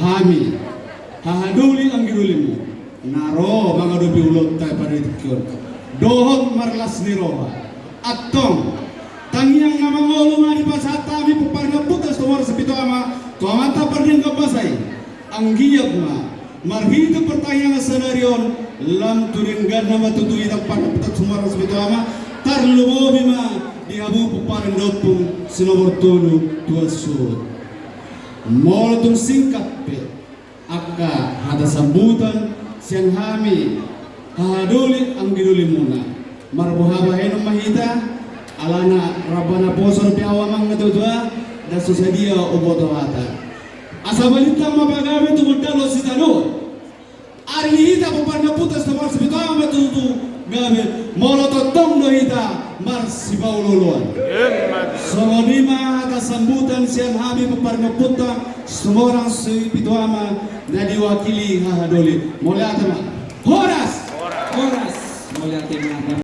hami hahaduli ang gidulimu naro mga dubi ulot tayo paritikyon dohon marlas ni roha atong tangyang nga mga ulumani pa sa tami puparnaputas tumor sa pito ama tuamanta parning kapasay ang giyab ma marhito pertanyaan senaryon lam turinggan na matutuit ang panaputat sumara sa pito ama tarlumobi ma dihabu puparindot pun sinobortulu tuas surut molotong singkat pe akka hada sambutan siyang hami hahaduli ang giduli muna marbuhabahin ang mahita alana rabana posor piawamang natutwa dan susadia uboto hata asa balita mapagami tumundalo si tanod ari hita puparna putas na mars bitawa matutu gabe molototong no hita mars si paululuan songonima hata sambutan siyang hami puparna puta sumorang si pituama na diwakili hahadoli mula atama horas Oras. Mula